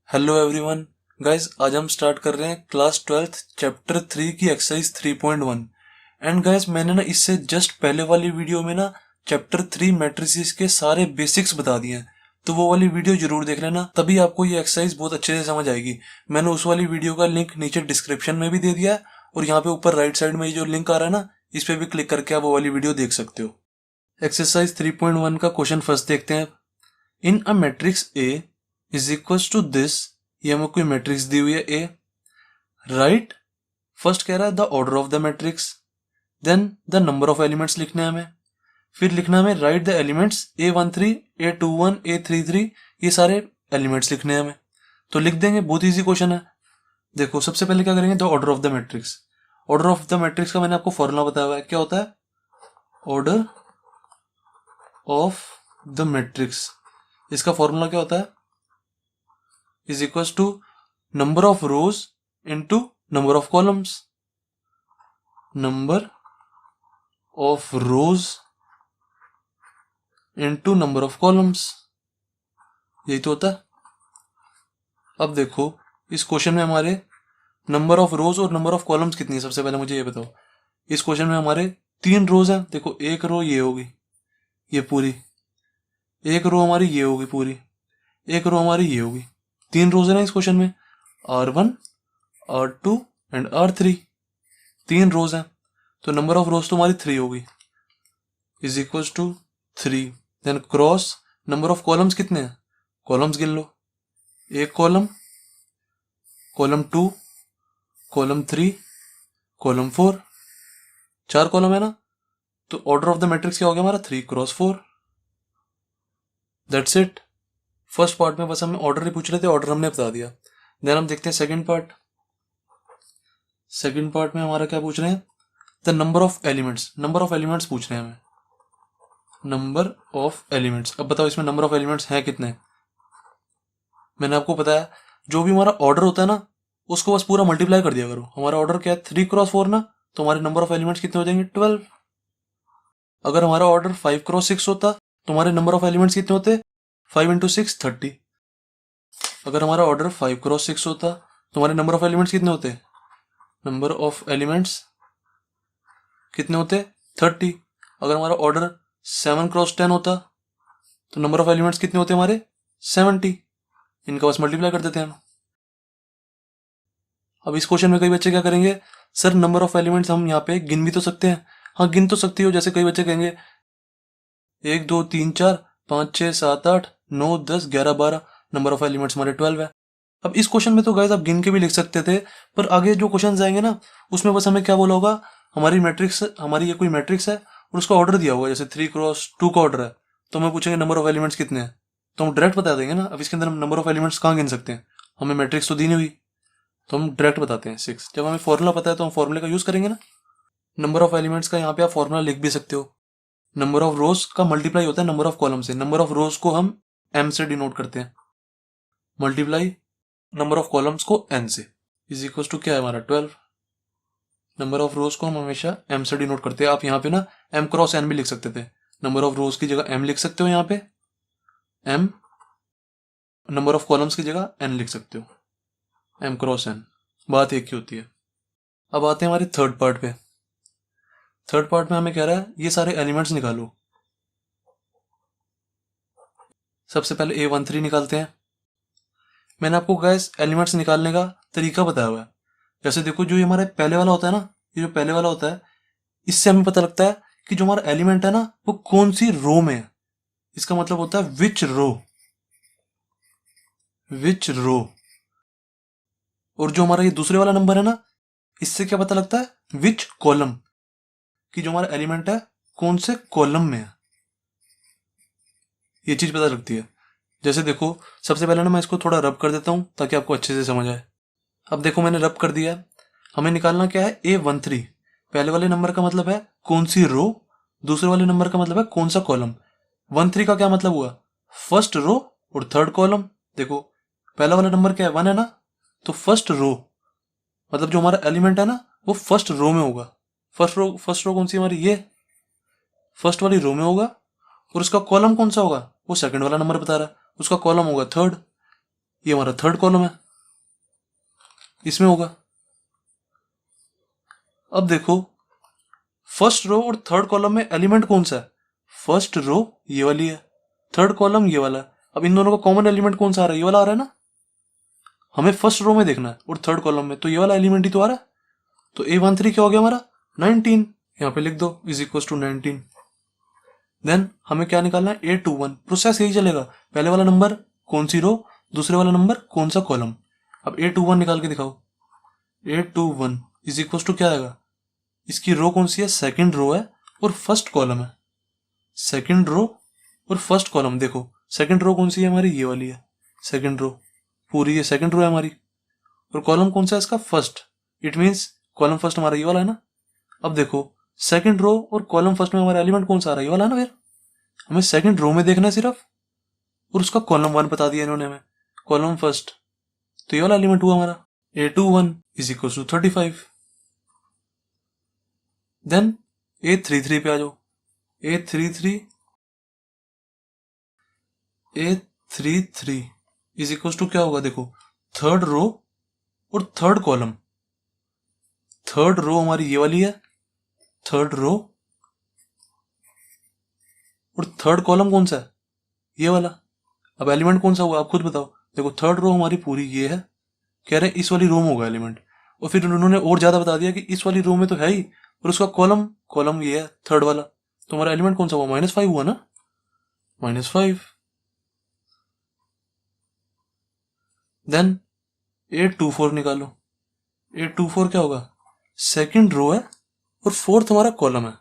Hello everyone guys, आज हम start कर रहे हैं क्लास 12th चैप्टर 3 की एक्सरसाइज 3.1। एंड गाइस, मैंने ना इससे जस्ट पहले वाली वीडियो में ना चैप्टर 3 मैट्रिसेस के सारे बेसिक्स बता दिए हैं, तो वो वाली वीडियो जरूर देख लेना, तभी आपको ये एक्सरसाइज बहुत अच्छे से समझ आएगी। मैंने उस वाली वीडियो का लिंक नीचे डिस्क्रिप्शन में भी दे दिया है, और यहाँ पे ऊपर राइट साइड में ये जो लिंक आ रहा है ना, इस पे भी क्लिक करके आप वो वाली वीडियो देख सकते हो। एक्सरसाइज 3.1 का क्वेश्चन फर्स्ट देखते हैं। In a matrix A is equals to this, ये हमें कोई मैट्रिक्स दी हुई है ए। राइट, फर्स्ट कह रहा है the order of the matrix, then the number of elements लिखने हैं हमें, फिर लिखना हमें right the elements A13 A21 A33, ये सारे एलिमेंट्स लिखने हैं हमें। तो लिख देंगे, बहुत इजी क्वेश्चन है। देखो सबसे पहले क्या करेंगे, the order of the matrix. Order of the matrix का मैंने आपको फॉर्मूला बताया हुआ है, क्या होता है ऑर्डर ऑफ द मैट्रिक्स। इसका फॉर्मूला क्या होता है, is equals to number of rows into number of columns, number of rows into number of columns, यही तो होता है। अब देखो इस क्वेश्चन में हमारे नंबर ऑफ रोज और नंबर ऑफ कॉलम्स कितनी है, सबसे पहले मुझे ये बताओ। इस क्वेश्चन में हमारे 3 रोज हैं, देखो एक रो ये होगी, ये पूरी, एक रो हमारी ये होगी पूरी, एक रो हमारी ये होगी। 3 रोज है ना इस क्वेश्चन में, R1 R2 एंड R3, 3 रोज हैं, तो नंबर ऑफ रोज तो हमारी 3 होगी, is equal to 3। Then cross number of columns कितने हैं, कॉलम्स गिन लो, एक column, column 2, column 3, column 4, 4 column है ना। तो ऑर्डर ऑफ द मैट्रिक्स क्या हो गया हमारा, 3 cross 4। That's it. First part में बस हमें ऑर्डर ही पूछ रहे थे, ऑर्डर हमने बता दिया। देन हम देखते हैं सेकंड पार्ट। सेकंड पार्ट में हमारा क्या पूछ रहे हैं, the number of elements, number of elements पूछ रहे हैं हमें, नंबर ऑफ एलिमेंट्स। अब बताओ इसमें नंबर ऑफ एलिमेंट्स हैं कितने। मैंने आपको बताया जो भी हमारा ऑर्डर होता है ना, उसको बस पूरा मल्टीप्लाई कर दिया करो। हमारा ऑर्डर क्या है 3 क्रॉस 4 ना, तो हमारे नंबर ऑफ एलिमेंट्स कितने हो जाएंगे 12। अगर हमारा ऑर्डर 5 क्रॉस 6 होता तो हमारे नंबर ऑफ एलिमेंट्स कितने होते, 5 इंटू 6 30। अगर हमारा ऑर्डर 5 क्रॉस 6 होता तो हमारे नंबर ऑफ एलिमेंट्स कितने होते, नंबर ऑफ एलिमेंट्स कितने होते 30। अगर हमारा ऑर्डर 7 क्रॉस 10 होता तो नंबर ऑफ एलिमेंट्स कितने होते हमारे 70। इनका बस मल्टीप्लाई कर देते हैं हम। अब इस क्वेश्चन में कई बच्चे क्या करेंगे, सर नंबर ऑफ एलिमेंट्स हम यहाँ पे गिन भी तो सकते हैं। हाँ गिन तो सकती हो, जैसे कई बच्चे कहेंगे 1 2 3 4 5 6 7 8 9 10 11 12, नंबर ऑफ एलिमेंट्स हमारे 12 है। अब इस क्वेश्चन में तो गाइस आप गिन के भी लिख सकते थे, पर आगे जो क्वेश्चन आएंगे ना उसमें बस हमें क्या बोला होगा, हमारी मैट्रिक्स, हमारी ये कोई मैट्रिक्स है और उसका ऑर्डर दिया होगा, जैसे 3 क्रॉस 2 का ऑर्डर है, तो हमें पूछेंगे नंबर ऑफ एलिमेंट्स कितने हैं, तो हम डायरेक्ट बता देंगे ना। अब इसके अंदर हम नंबर ऑफ एलिमेंट्स कहाँ गिन सकते हैं, हमें मैट्रिक्स तो दी नहीं हुई, तो हम डायरेक्ट बताते हैं 6। जब हमें फॉर्मूला पता है तो हम फॉर्मूले का यूज करेंगे ना। नंबर ऑफ एलिमेंट्स का यहाँ पे आप फॉर्मूला लिख भी सकते हो। नंबर ऑफ रोज का मल्टीप्लाई होता है नंबर ऑफ कॉलम से। नंबर ऑफ रोज को हम m से डिनोट करते हैं, मल्टीप्लाई नंबर ऑफ कॉलम्स को n से, इज इक्वल टू क्या है हमारा 12। नंबर ऑफ रोज को हम हमेशा m से डिनोट करते हैं। आप यहाँ पे ना m क्रॉस n भी लिख सकते थे, नंबर ऑफ रोज की जगह m लिख सकते हो, यहाँ पे m, नंबर ऑफ कॉलम्स की जगह n लिख सकते हो, m क्रॉस n, बात एक ही होती है। अब आते हैं हमारे थर्ड पार्ट पे। थर्ड पार्ट में हमें कह रहा है ये सारे एलिमेंट्स निकालो। सबसे पहले A13 निकालते हैं। मैंने आपको गैस एलिमेंट्स निकालने का तरीका बताया हुआ है। जैसे देखो जो ये हमारे पहले वाला होता है ना, ये जो पहले वाला होता है, इससे हमें पता लगता है कि जो हमारा एलिमेंट है ना वो कौन सी रो में है। इसका मतलब होता है विच रो, विच रो। और जो हमारा ये दूसरे वाला नंबर है ना, इससे क्या पता लगता है, विच कॉलम, कि जो हमारा एलिमेंट है कौन से कॉलम में है, ये चीज पता लगती है। जैसे देखो सबसे पहले ना मैं इसको थोड़ा रब कर देता हूं ताकि आपको अच्छे से समझ आए। अब देखो मैंने रब कर दिया। हमें निकालना क्या है, A13। पहले वाले नंबर का मतलब है कौन सी रो, दूसरे वाले नंबर का मतलब है कौन सा कॉलम। 13 का क्या मतलब हुआ, फर्स्ट रो और थर्ड कॉलम। देखो पहला वाला नंबर क्या है 1 है ना, तो फर्स्ट रो मतलब जो हमारा एलिमेंट है ना वो फर्स्ट रो में होगा। फर्स्ट रो कौन सी हमारी, ये फर्स्ट वाली रो में होगा। और उसका कॉलम कौन सा होगा, वो सेकंड वाला नंबर बता रहा है, उसका कॉलम होगा थर्ड। ये हमारा थर्ड कॉलम है, इसमें होगा। अब देखो फर्स्ट रो और थर्ड कॉलम में एलिमेंट कौन सा है? फर्स्ट रो ये वाली है, थर्ड कॉलम ये वाला है। अब इन दोनों का कॉमन एलिमेंट कौन सा आ रहा है? ये वाला आ रहा है ना। हमें फर्स्ट रो में देखना है और थर्ड कॉलम में, तो ये वाला एलिमेंट ही तो आ रहा है। तो A13 क्या हो गया हमारा? 19। यहाँ पे लिख दो इज इक्वल टू 19। देन हमें क्या निकालना है? A21। प्रोसेस यही चलेगा, पहले वाला नंबर कौन सी रो, दूसरे वाला नंबर कौन सा कॉलम। अब A21 निकाल के दिखाओ। A21 इज इक्वल टू क्या आएगा? इसकी रो कौन सी है? सेकंड रो है और फर्स्ट कॉलम है। सेकंड रो और फर्स्ट कॉलम, देखो सेकंड रो कौन सी है हमारी? ये वाली है सेकंड रो, पूरी ये सेकंड रो है हमारी। और कॉलम कौन सा है इसका? First. It means column first हमारा ये वाला है ना। अब देखो सेकंड रो और कॉलम फर्स्ट में हमारा एलिमेंट कौन सा आ रहा है? ये वाला है ना। फिर हमें सेकंड रो में देखना है सिर्फ, और उसका कॉलम 1 बता दिया इन्होंने हमें, कॉलम फर्स्ट। तो ये वाला एलिमेंट हुआ हमारा। A21 is equal to 35। Then A33 पे आ जाओ। A33 इज इक्वल टू क्या होगा? देखो थर्ड रो और थर्ड कॉलम। थर्ड रो हमारी ये वाली है, थर्ड रो, और थर्ड कॉलम कौन सा है? ये वाला। अब एलिमेंट कौन सा हुआ आप खुद बताओ। देखो थर्ड रो हमारी पूरी ये है, कह रहे हैं इस वाली रो में होगा एलिमेंट, और फिर उन्होंने और ज्यादा बता दिया कि इस वाली रो में तो है ही, और उसका कॉलम कॉलम ये है थर्ड वाला। तो हमारा एलिमेंट कौन सा हुआ? -5 हुआ ना, -5। देन A24 निकालो। A24 क्या होगा? सेकंड रो है और फोर्थ हमारा कॉलम है।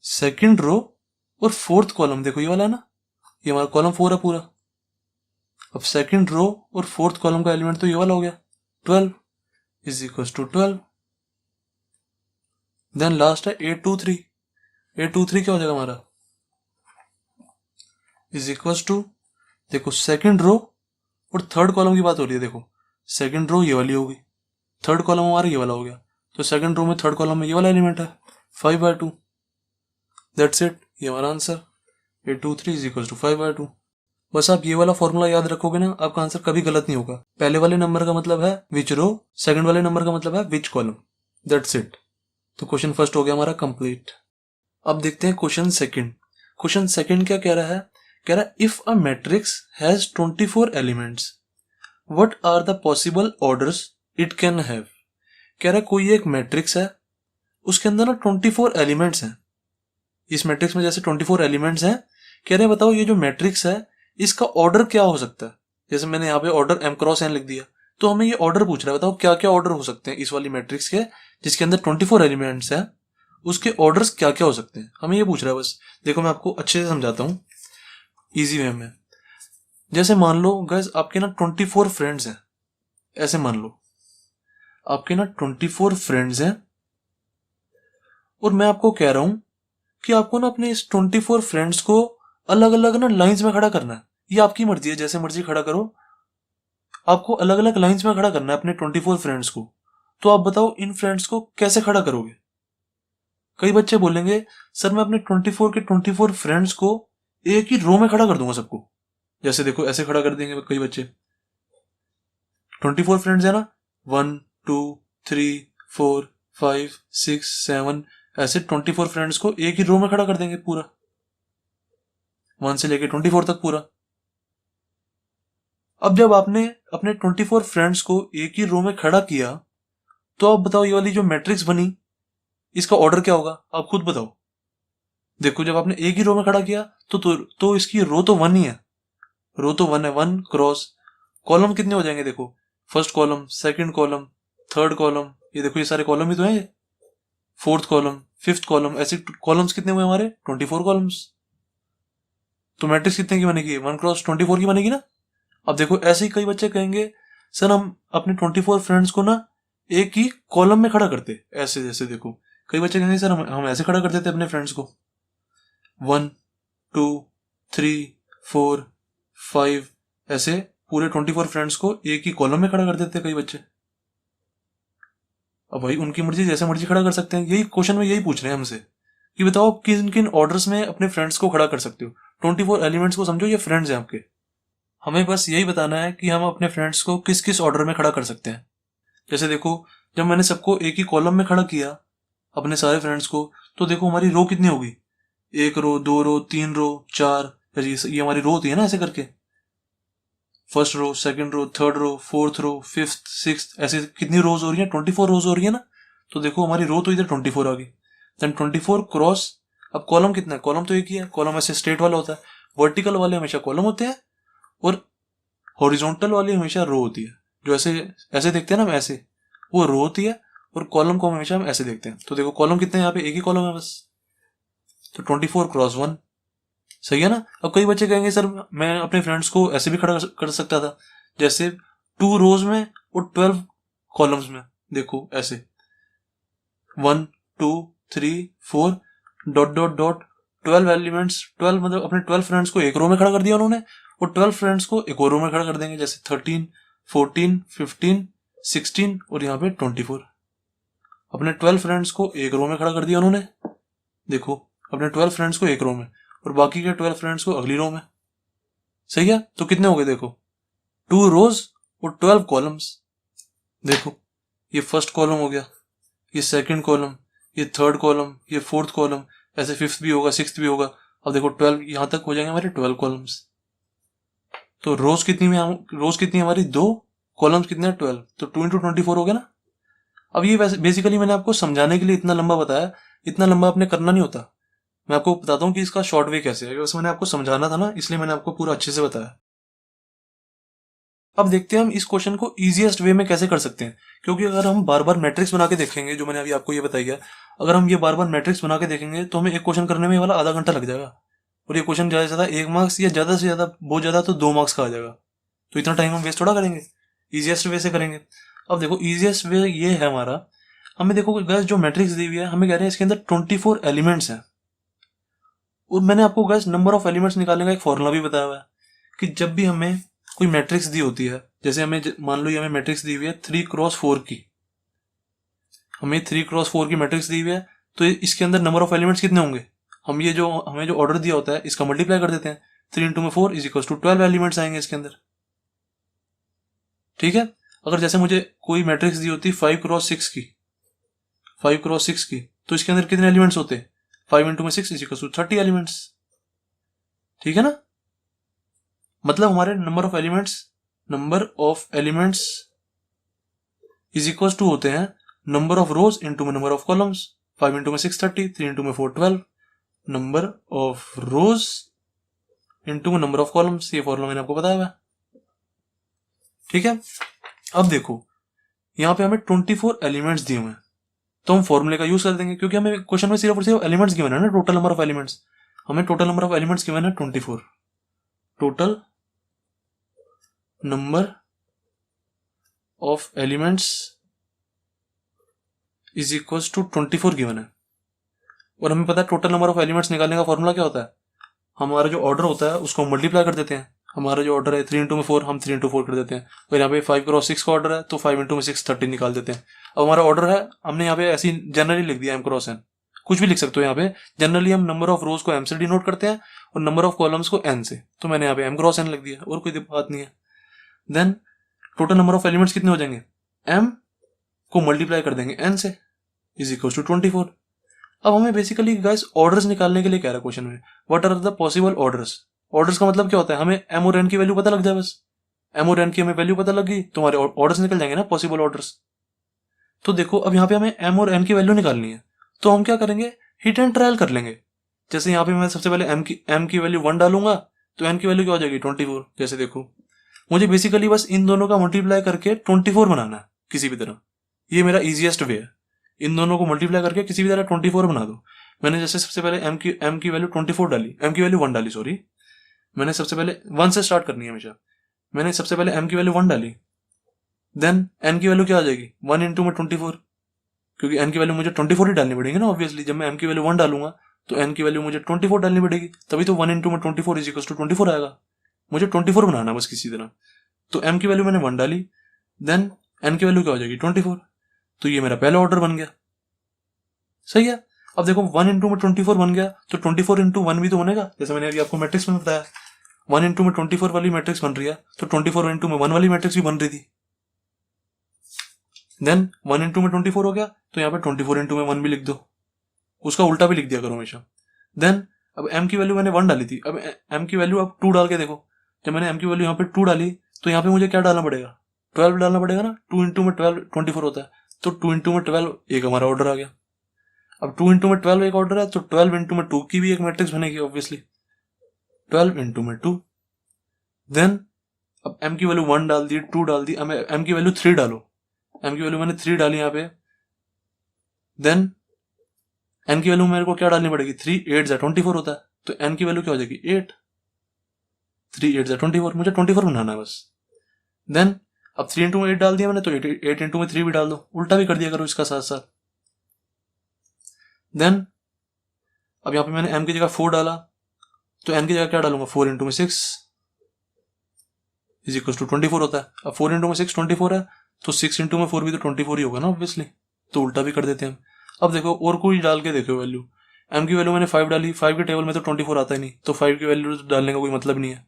सेकंड रो और फोर्थ कॉलम, देखो ये वाला है ना, ये हमारा कॉलम 4 है पूरा। अब सेकंड रो और फोर्थ कॉलम का एलिमेंट तो ये वाला हो गया, 12 is equal to 12। Then last है A23। A23 क्या हो जाएगा हमारा? इज इक्वल टू, देखो सेकंड रो और थर्ड कॉलम की बात हो रही है। देखो सेकंड रो ये वाली होगी, थर्ड कॉलम हमारा ये वाला हो गया। तो सेकंड रो में थर्ड कॉलम में ये वाला एलिमेंट है, 5/2। दैट्स इट, ये हमारा answer. A23 is equal to 5/2। बस आप ये वाला फॉर्मूला याद रखोगे ना, आपका आंसर कभी गलत नहीं होगा। पहले वाले नंबर का मतलब है विच रो, सेकंड वाले नंबर का मतलब है विच कॉलम। That's it. तो क्वेश्चन फर्स्ट हो गया हमारा कंप्लीट। अब देखते हैं क्वेश्चन सेकंड। क्वेश्चन सेकंड क्या कह रहा है? कह रहा है if a matrix has 24 elements what are the possible orders it can have. कह रहा है कोई एक मैट्रिक्स है, उसके अंदर ना 24 एलिमेंट्स हैं। इस मैट्रिक्स में जैसे 24 एलिमेंट्स हैं, कह रहे हैं बताओ ये जो मैट्रिक्स है इसका ऑर्डर क्या हो सकता है। जैसे मैंने यहाँ पे ऑर्डर m×n लिख दिया, तो हमें ये ऑर्डर पूछ रहा है, बताओ क्या क्या ऑर्डर हो सकते हैं इस वाली मैट्रिक्स के जिसके अंदर 24 एलिमेंट्स हैं, उसके ऑर्डर्स क्या क्या हो सकते हैं, हमें ये पूछ रहा है बस। देखो मैं आपको अच्छे से समझाता हूँ इजी वे में। जैसे मान लो गाइस आपके ना 24 फ्रेंड्स हैं, ऐसे मान लो आपके ना 24 फ्रेंड्स हैं, और मैं आपको कह रहा हूं कि आपको ना अपने इस 24 फ्रेंड्स को अलग अलग ना लाइंस में खड़ा करना है। ये आपकी मर्जी है, जैसे मर्जी खड़ा करो, आपको अलग अलग लाइंस में खड़ा करना है अपने 24 फ्रेंड्स को। तो आप बताओ इन फ्रेंड्स को कैसे खड़ा करोगे। कई बच्चे बोलेंगे सर मैं अपने 24 के 24 फ्रेंड्स को एक ही रो में खड़ा कर दूंगा सबको। जैसे देखो ऐसे खड़ा कर देंगे कई बच्चे, 24 फ्रेंड्स है ना, 1 2 3 4 5 6 7, ऐसे 24 फ्रेंड्स को एक ही रो में खड़ा कर देंगे पूरा, 1 से लेके 24 तक पूरा। अब जब आपने अपने 24 फ्रेंड्स को एक ही रो में खड़ा किया, तो आप बताओ ये वाली जो मैट्रिक्स बनी इसका ऑर्डर क्या होगा, आप खुद बताओ। देखो जब आपने एक ही रो में खड़ा किया तो इसकी रो तो 1 ही है, रो तो 1 है, 1 क्रॉस। कॉलम कितने हो जाएंगे? देखो first column, second column, third column, ये देखो ये सारे कॉलम ही तो हैं ये, फोर्थ कॉलम, फिफ्थ कॉलम, ऐसे कॉलम्स कितने हुए हमारे? 24 कॉलम्स। तो मैट्रिक्स कितने की बनेगी? 1×24 की बनेगी ना। अब देखो ऐसे ही कई बच्चे कहेंगे सर हम अपने 24 फ्रेंड्स को ना एक ही कॉलम में खड़ा करते, ऐसे जैसे देखो कई बच्चे कहेंगे सर हम ऐसे खड़ा कर देते अपने फ्रेंड्स को, 1 2 3 4 5, ऐसे पूरे 24 फ्रेंड्स को एक ही कॉलम में खड़ा कर देते कई बच्चे। अब भाई उनकी मर्जी, जैसे मर्जी खड़ा कर सकते हैं। यही क्वेश्चन में यही पूछ रहे हैं हमसे कि बताओ किन किन ऑर्डर्स में अपने फ्रेंड्स को खड़ा कर सकते हो। 24 एलिमेंट्स को समझो ये फ्रेंड्स हैं आपके। हमें बस यही बताना है कि हम अपने फ्रेंड्स को किस किस ऑर्डर में खड़ा कर सकते हैं। जैसे देखो, जब मैंने सबको एक ही कॉलम में खड़ा किया, अपने सारे फ्रेंड्स को, तो देखो हमारी रो कितनी होगी, 1 रो, 2 रो, 3 रो, 4, ये हमारी रो होती है ना, ऐसे करके first row, second row, third row, fourth row, fifth, sixth, ऐसे कितनी रोज हो रही है, 24 रोज हो रही है ना। तो देखो हमारी रो तो इधर 24 आ गई। देन 24 क्रॉस, अब कॉलम कितना है, कॉलम तो एक ही है, कॉलम ऐसे स्ट्रेट वाला होता है, वर्टिकल वाले हमेशा कॉलम होते हैं और हॉरिजॉन्टल वाली हमेशा रो होती है। जो ऐसे ऐसे देखते हैं ना हम, ऐसे वो रो होती है, और कॉलम को हमेशा हम ऐसे देखते हैं। तो देखो कॉलम कितने हैं, यहाँ पे एक ही कॉलम है बस, तो 24 क्रॉस 1, सही है ना। अब कई बच्चे कहेंगे सर मैं अपने फ्रेंड्स को ऐसे भी खड़ा कर सकता था, जैसे 2 रोज में और 12 कॉलम्स में। देखो ऐसे 1 2 3 4 डॉट डॉट डॉट 12 एलिमेंट्स, 12 मतलब अपने 12 फ्रेंड्स को एक रो में खड़ा कर दिया उन्होंने, और 12 फ्रेंड्स को एक और रो में खड़ा कर देंगे, जैसे 13 14 15 16 और यहाँ पे 24। अपने 12 फ्रेंड्स को एक रो में खड़ा कर दिया उन्होंने, देखो अपने 12 फ्रेंड्स को एक रो में, और बाकी के 12 फ्रेंड्स को अगली रो में, सही है। तो कितने हो गए देखो, 2 रोज और 12 कॉलम्स। देखो ये फर्स्ट कॉलम हो गया, ये सेकंड कॉलम, ये थर्ड कॉलम, ये फोर्थ कॉलम, ऐसे फिफ्थ भी होगा, सिक्स्थ भी होगा। अब देखो 12, यहां तक हो जाएंगे हमारे 12 कॉलम्स। तो रोज कितनी में, रोज कितनी हमारी 2, कॉलम्स कितने हैं 12, तो 2 इंटू 24 हो गया ना। अब ये बेसिकली मैंने आपको समझाने के लिए इतना लंबा बताया, इतना लंबा आपने करना नहीं होता। मैं आपको बताता हूँ कि इसका शॉर्ट वे कैसे है, बस मैंने आपको समझाना था ना, इसलिए मैंने आपको पूरा अच्छे से बताया। अब देखते हैं हम इस क्वेश्चन को इजीएस्ट वे में कैसे कर सकते हैं, क्योंकि अगर हम बार बार मैट्रिक्स बना के देखेंगे, जो मैंने अभी आपको ये बताई है, अगर हम ये बार बार मैट्रिक्स बना के देखेंगे तो हमें एक क्वेश्चन करने में वाला आधा घंटा लग जाएगा, और ये क्वेश्चन ज्यादा से ज्यादा 1 मार्क्स, या ज्यादा से ज्यादा बहुत ज्यादा तो 2 मार्क्स का आ जाएगा। तो इतना टाइम हम वेस्ट थोड़ा करेंगे, इजिएस्ट वे से करेंगे। अब देखो इजिएस्ट वे ये है हमारा, हमें देखो गैस जो मैट्रिक्स दी हुई है, हमें कह रहे हैं इसके अंदर 24 एलिमेंट्स हैं, और मैंने आपको गैस नंबर ऑफ एलिमेंट्स निकालने का एक फॉर्मूला भी बताया हुआ है कि जब भी हमें कोई मैट्रिक्स दी होती है, जैसे हमें मान लो ये हमें मैट्रिक्स दी हुई है 3x4 की, हमें 3x4 की मैट्रिक्स दी हुई है, तो इसके अंदर नंबर ऑफ एलिमेंट्स कितने होंगे, हम ये जो हमें जो ऑर्डर दिया होता है इसका मल्टीप्लाई कर देते हैं, 3 इंटू में 4 इज इक्वल टू 12 एलिमेंट्स आएंगे इसके अंदर, ठीक है। अगर जैसे मुझे कोई मैट्रिक्स दी होती 5x6 की, 5x6 की, तो इसके अंदर कितने एलिमेंट्स होते, 5 इंटू में 6 इज इक्वल टू 30 एलिमेंट्स, ठीक है ना। मतलब हमारे number of elements is equal to होते हैं नंबर ऑफ रोज इंटू में नंबर ऑफ कॉलम्स, 5 इंटू में 6 30, 3 इंटू में 4 12, नंबर ऑफ रोज इंटू में नंबर ऑफ कॉलम्स, ये फॉर्मूला मैंने आपको बताया हुआ है, ठीक है। अब देखो यहाँ पे हमें 24 एलिमेंट्स दिए हुए हैं, तो हम फॉर्मूले का यूज कर देंगे, क्योंकि हमें क्वेश्चन में सिर्फ और सिर्फ एलिमेंट्स गिवन है ना, टोटल नंबर ऑफ एलिमेंट्स, हमें total number of elements given है 24, total number of elements is equal to 24 given है, और हमें पता है टोटल नंबर ऑफ एलिमेंट्स निकालने का फॉर्मूला क्या होता है, हमारा जो ऑर्डर होता है उसको मल्टीप्लाई कर देते हैं, हमारा जो ऑर्डर है 3 इंटू में 4, हम 3 इंटू 4 कर देते हैं, और यहाँ पे 5x6 का ऑर्डर है तो 5 इंटू में 6 30 निकाल देते हैं। अब हमारा ऑर्डर है, हमने यहाँ पे ऐसी जनरली लिख दिया m×n, कुछ भी लिख सकते हो यहाँ पे, जनरली हम नंबर ऑफ रोज को m से डिनोट करते हैं और नंबर ऑफ कॉलम्स को n से, तो मैंने यहाँ पे m×n लिख दिया, और कोई बात नहीं है। Then total number of elements कितने हो जाएंगे, m को मल्टीप्लाई कर देंगे n से, इज इक्वल टू 24। अब हमें बेसिकली गाइस ऑर्डर्स निकालने के लिए कह रहा है क्वेश्चन में, what are the possible orders. Orders का मतलब क्या होता है, हमें m और n की वैल्यू पता लग जाए, बस m और n की हमें वैल्यू पता लग गई तो हमारे ऑर्डर्स निकल जाएंगे ना, पॉसिबल ऑर्डर्स। तो देखो अब यहाँ पे हमें m और n की वैल्यू निकालनी है, तो हम क्या करेंगे, हिट एंड ट्रायल कर लेंगे। जैसे यहाँ पे मैं सबसे पहले m की वैल्यू 1 डालूंगा, तो n की वैल्यू क्या हो जाएगी 24। जैसे देखो मुझे बेसिकली बस इन दोनों का मल्टीप्लाई करके 24 बनाना है किसी भी तरह, ये मेरा इजीएस्ट वे है, इन दोनों को मल्टीप्लाई करके किसी भी तरह 24 बना दो। मैंने जैसे सबसे पहले m की वैल्यू 24 डाली, m की वैल्यू 1 डाली, सॉरी मैंने सबसे पहले 1 से स्टार्ट करनी है हमेशा, मैंने सबसे पहले m की वैल्यू 1 डाली, देन n की वैल्यू क्या आ जाएगी 1 इंटू में 24, क्योंकि n की वैल्यू मुझे 24 ही डालनी पड़ेगी ना ऑब्वियसली, जब मैं m की वैल्यू 1 डालूंगा तो n की वैल्यू मुझे 24 डालनी पड़ेगी, तभी तो 1 इंटू में 24 इज इक्वल टू 24 आएगा। मुझे 24 बनाना बस किसी तरह, तो m की वैल्यू मैंने 1 डाली, देन n की वैल्यू क्या हो जाएगी 24, तो ये मेरा पहला ऑर्डर बन गया, सही है। अब देखो 1 इंटू में 24 बन गया, तो 24 इंटू 1 भी तो बनेगा, जैसे मैंने अभी आपको मैट्रिक्स में बताया। 1 इंटू में 24 वाली मैट्रिक्स बन रही है, तो 24 इंटू में 1 वाली मैट्रिक्स भी बन रही थी। देन 1 इंटू में 24 हो गया, तो यहाँ पे 24 इंटू में 1 भी लिख दो, उसका उल्टा भी लिख दिया करो हमेशा। देन अब m की वैल्यू मैंने 1 डाली थी, अब m की वैल्यू अब 2 डाल के देखो। जब मैंने m की वैल्यू यहाँ पे 2 डाली, तो यहाँ पे मुझे क्या डालना पड़ेगा, 12 डालना पड़ेगा ना। 2 इंटू में 12 24 होता है, तो 2 इंटू में 12 एक हमारा ऑर्डर आ गया। अब 2 इंटू में 12 एक ऑर्डर है, तो 12 इंटू में 2 की भी एक मैट्रिक्स बनेगी ऑब्वियसली, 12 इंटू में 2। देन अब m की वैल्यू 1 डाल दी, 2 डाल दी, अब m की वैल्यू 3 डालो। m की वैल्यू मैंने 3 डाली यहाँ पे। देन n की वैल्यू मेरे को क्या डालनी पड़ेगी, 3 8 जा 24 होता है, तो n की वैल्यू क्या हो जाएगी 8, 3 8 जा 24, मुझे 24 बनाना है बस। देन अब 3 इंटू में 8 डाल दिया मैंने, तो 8 इंटू में 3 भी डाल दो, उल्टा भी कर दिया करो इसका साथ साथ। देन अब यहाँ पे मैंने m की जगह 4 डाला, तो n की जगह क्या डालूंगा, 4 इंटू में 6 इज इक्वल टू 24 होता है। अब 4 इंटू में 6 24 है, तो 6 इंटू में 4 भी तो 24 ही होगा ना ऑब्वियसली, तो उल्टा भी कर देते हैं हम। अब देखो और कोई डाल के देखो वैल्यू, m की वैल्यू मैंने 5 डाली, 5 के टेबल में तो 24 आता ही नहीं, तो 5 की वैल्यू डालने का कोई मतलब नहीं है।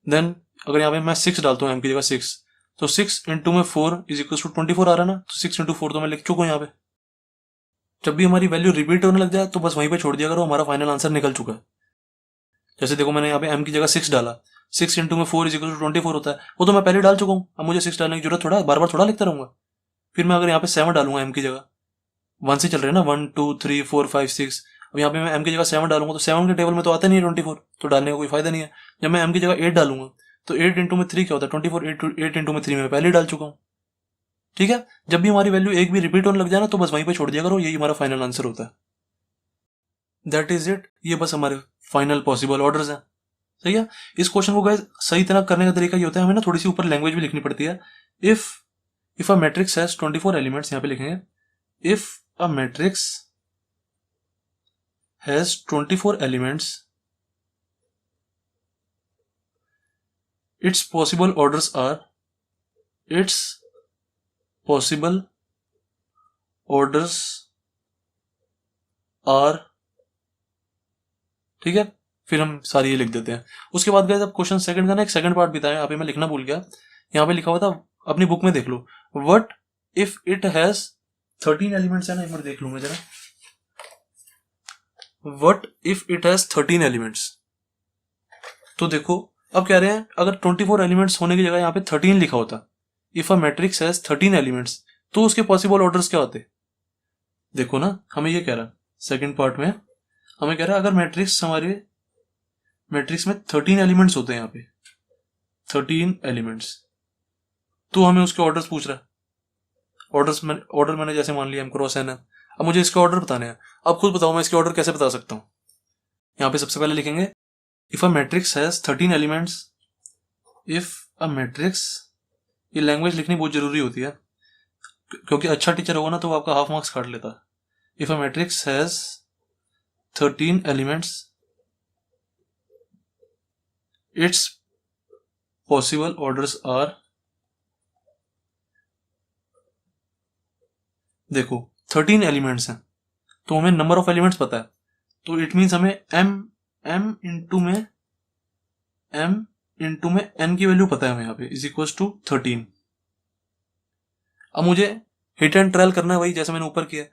देन अगर यहाँ पे मैं 6 डालता हूँ m की जगह 6, तो 6 इंटू में 4 इज इक्वल टू 24 आ रहा है ना, तो 6 इंटू 4 तो मैं लिख चुका हूँ यहाँ पे। जब भी हमारी वैल्यू रिपीट होने लग जाए तो बस वहीं पे छोड़ दिया करो, हमारा फाइनल आंसर निकल चुका है। जैसे देखो मैंने यहाँ पे m की जगह 6 डाला, 6 इंटू में 4 इज इक्वल टू 24 होता है, वो तो मैं पहले डाल चुका हूँ, अब मुझे 6 डालने की जरूरत थोड़ा, बार बार थोड़ा लिखता रहूंगा। फिर मैं अगर यहाँ पे 7 डालूंगा m की जगह, 1 से चल रहे हैं ना, 1 2 3 4 5 6, अब यहाँ पे मैं m की जगह 7 डालूंगा, तो 7 के टेबल में तो आता नहीं है 24, तो डालने का कोई फायदा नहीं है। जब मैं m की जगह 8 डालूंगा, तो 8 इंटू में 3 क्या होता है 24, 8 इंटू में 3 मैं पहले ही डाल चुका हूँ। ठीक है, जब भी हमारी वैल्यू एक भी रिपीट होने लग जाए ना, तो बस वहीं पे छोड़ दिया करो, यही हमारा फाइनल आंसर होता है। दैट इज इट, ये बस हमारे फाइनल पॉसिबल ऑर्डर्स हैं। सही है, इस क्वेश्चन को गाइस सही तरह करने का तरीका ये होता है, हमें ना थोड़ी सी ऊपर लैंग्वेज भी लिखनी पड़ती है। If a matrix has 24 elements, यहाँ पे लिखेंगे if a matrix has 24 elements, its possible orders are, its possible orders are, ठीक है, फिर हम सारी ये लिख देते हैं। उसके बाद गए अब क्वेश्चन सेकंड का ना एक सेकंड पार्ट भी था, यहाँ पे मैं लिखना भूल गया, यहाँ पे लिखा हुआ था, अपनी बुक में देख लो, what if it has 13 elements है ना, एक बार देख लूंगा जरा, what if it has 13 elements. तो देखो अब कह रहे हैं अगर 24 एलिमेंट्स होने की जगह यहाँ पे 13 लिखा होता, if a matrix has 13 elements, तो उसके पॉसिबल ऑर्डर्स क्या होते। देखो ना, हमें ये कह रहा है सेकंड पार्ट में, हमें कह रहा है अगर मैट्रिक्स हमारे मैट्रिक्स में 13 एलिमेंट्स होते हैं, यहाँ पे 13 एलिमेंट्स, तो हमें उसके ऑर्डर्स पूछ रहा है। ऑर्डर मैंने जैसे मान लिया m क्रॉस n है, अब मुझे इसके ऑर्डर बताने हैं। अब खुद बताओ मैं इसके ऑर्डर कैसे बता सकता हूँ। यहाँ पे सबसे पहले लिखेंगे if a matrix has 13 elements, if a matrix, ये लैंग्वेज लिखनी बहुत जरूरी होती है, क्योंकि अच्छा टीचर होगा ना तो वो आपका हाफ मार्क्स काट लेता है। If a matrix has 13 elements, it's possible orders are, देखो 13 एलिमेंट्स हैं, तो हमें नंबर ऑफ एलिमेंट्स पता है, तो इट मीन्स हमें m इंटू में n की वैल्यू पता है हमें यहाँ पे, इज इक्वल टू 13। अब मुझे हिट एंड ट्रायल करना है, वही जैसे मैंने ऊपर किया,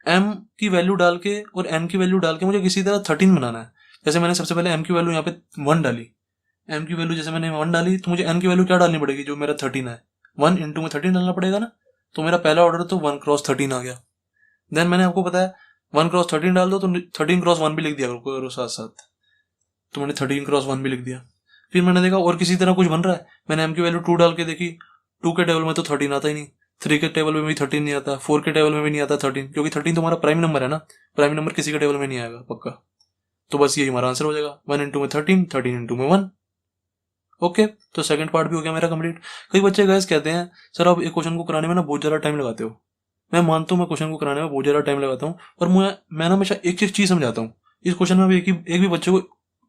m की वैल्यू डाल के और n की वैल्यू डाल के मुझे किसी तरह 13 बनाना है। जैसे मैंने सबसे पहले m की वैल्यू यहाँ पे 1 डाली, m की वैल्यू जैसे मैंने 1 डाली, तो मुझे n की वैल्यू क्या डालनी पड़ेगी, जो मेरा 13 है, 1 इंटू में 13 डालना पड़ेगा ना, तो मेरा पहला ऑर्डर तो 1 क्रॉस 13 आ गया। देन मैंने आपको बताया 1 क्रॉस 13 डाल दो, तो 13 क्रॉस 1 भी लिख दिया करो साथ साथ, तो मैंने 13 क्रॉस 1 भी लिख दिया। फिर मैंने देखा और किसी तरह कुछ बन रहा है, मैंने m की वैल्यू 2 डाल के देखी, 2 के टेबल में तो 13 आता ही नहीं, 3 के टेबल में भी 13 नहीं आता, 4 के टेबल में भी नहीं आता 13, क्योंकि 13 तो हमारा प्राइम नंबर है ना, प्राइम नंबर किसी के टेबल में नहीं आएगा पक्का, तो बस यही हमारा आंसर हो जाएगा, 1 इंटू में 13, 13 इंटू में 1। ओके, तो सेकंड पार्ट भी हो गया मेरा कंप्लीट। कई बच्चे गाइस कहते हैं सर आप एक क्वेश्चन को कराने में ना बहुत ज़्यादा टाइम लगाते हो। मैं मानता हूँ मैं क्वेश्चन को कराने में बहुत ज़्यादा टाइम लगाता हूँ, और मैं ना हमेशा एक चीज़ समझाता हूँ। इस क्वेश्चन में एक भी बच्चे को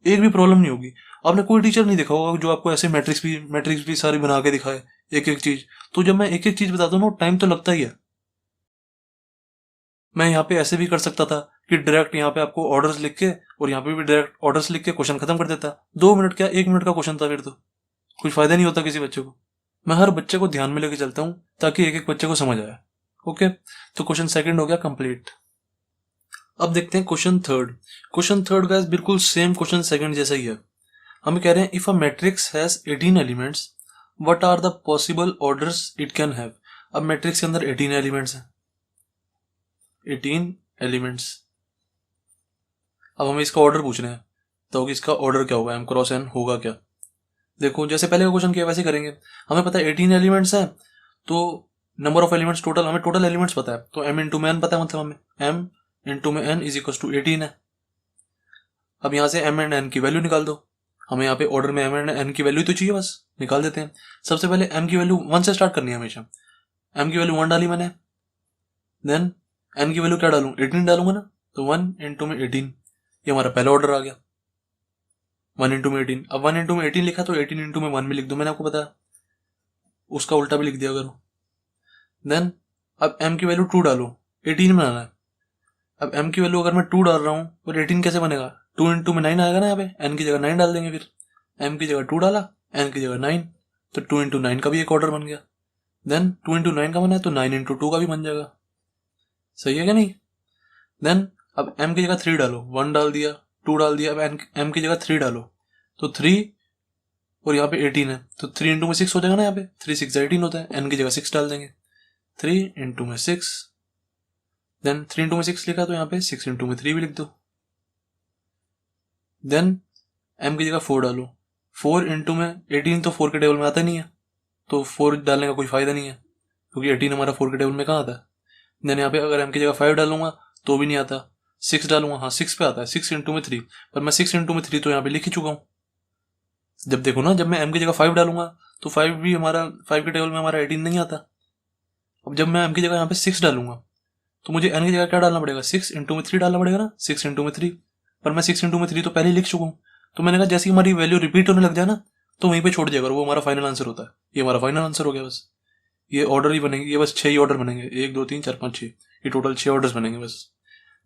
एक भी प्रॉब्लम नहीं होगी। आपने कोई टीचर नहीं देखा होगा जो आपको ऐसे मैट्रिक्स भी सारी बना के दिखाए एक एक चीज़। तो जब मैं एक एक चीज़ बताता हूँ ना, टाइम तो लगता ही है। मैं यहाँ पे ऐसे भी कर सकता था कि डायरेक्ट यहाँ पे आपको ऑर्डर्स लिख के और यहाँ पे भी डायरेक्ट ऑर्डर्स लिख के क्वेश्चन खत्म कर देता। 2 मिनट क्या 1 मिनट का क्वेश्चन था, फिर तो कुछ फायदा नहीं होता किसी बच्चे को। मैं हर बच्चे को ध्यान में लेके चलता हूँ ताकि एक एक बच्चे को समझ आए। ओके, तो क्वेश्चन सेकंड हो गया कंप्लीट। अब देखते हैं question third. Question third guys बिल्कुल सेम क्वेश्चन सेकंड जैसा ही है। हमें कह रहे हैं if a matrix has 18 elements what are the possible orders it can have. अब मैट्रिक्स के अंदर 18 एलिमेंट्स हैं, 18 एलिमेंट्स। अब हमें इसका ऑर्डर पूछना है, तो इसका ऑर्डर क्या होगा, m क्रॉस n होगा क्या। देखो जैसे पहले का क्वेश्चन किया वैसे करेंगे। हमें पता है 18 एलिमेंट्स हैं, तो नंबर ऑफ एलिमेंट्स टोटल, हमें टोटल एलिमेंट्स पता है, तो m इंटू में n पता है, मतलब हमें m इंटू में n इज इक्वल टू 18 है। अब यहाँ से m एंड n की वैल्यू निकाल दो। हमें यहाँ पे ऑर्डर में m एंड n की वैल्यू तो चाहिए, बस निकाल देते हैं। सबसे पहले m की वैल्यू 1 से स्टार्ट करनी है हमेशा। m की वैल्यू 1 डाली मैंने, देन n की वैल्यू क्या डालूं, 18 डालूंगा ना, तो 1 इंटू में 18, ये हमारा पहला ऑर्डर आ गया। 1 इंटू में 18, अब 1 इंटू में 18 लिखा तो 18 इंटू में 1 भी लिख दो, मैंने आपको बताया, उसका उल्टा भी लिख दिया करो। देन अब m की वैल्यू 2 डालो, 18 में आना है। अब m की वैल्यू अगर मैं 2 डाल रहा हूँ और 18 कैसे बनेगा, 2 इंटू में 9 आएगा ना, यहाँ पे n की जगह 9 डाल देंगे, फिर m की जगह 2 डाला, n की जगह 9, तो 2 इंटू 9 का भी एक ऑर्डर बन गया। देन 2 इंटू 9 का बना है तो 9 इंटू 2 का भी बन जाएगा। सही है क्या नहीं। देन अब m की जगह 3 डालो, 1 डाल दिया, 2 डाल दिया, अब m की जगह 3 डालो, तो 3 और यहाँ पे 18 है, तो 3 इंटू में 6 हो जाएगा ना, यहाँ पे 3 6 18 होता है, n की जगह 6 डाल देंगे, 3 इंटू में 6, देन 3 इंटू में 6 लिखा तो यहाँ पे 6 इंटू में 3 भी लिख दो। देन m की जगह 4 डालो, 4 इंटू में 18 तो 4 के टेबल में आता नहीं है, तो 4 डालने का कोई फायदा नहीं है, क्योंकि 18 हमारा 4 के टेबल में कहाँ आता है। देन यहाँ पे अगर m की जगह 5 डालूंगा तो भी नहीं आता, 6 डालूंगा, हाँ 6 पे आता है, 6 इंटू में 3, पर मैं 6 इंटू में 3 तो यहाँ पे लिख ही चुका हूँ। जब देखो ना, जब मैं m की जगह 5 डालूंगा तो 5 भी हमारा 5 के टेबल में हमारा 18 नहीं आता। अब जब मैं m की जगह यहाँ पे 6 डालूंगा तो मुझे n की जगह क्या डालना पड़ेगा, 6 इंटू में 3 डालना पड़ेगा ना, 6 इंटू में 3, पर मैं 6 इंटू में 3 तो पहले ही लिख चुका हूँ। तो मैंने कहा जैसे हमारी वैल्यू रिपीट होने लग जाए ना, तो वहीं पे छोड़ दिया करो, वो हमारा फाइनल आंसर होता है। ये हमारा फाइनल आंसर हो गया, बस ये ऑर्डर ही बनेंगे, ये बस 6 ही ऑर्डर बनेंगे, 1 2 3 4 5 6, ये टोटल 6 ऑर्डर्स बनेंगे बस।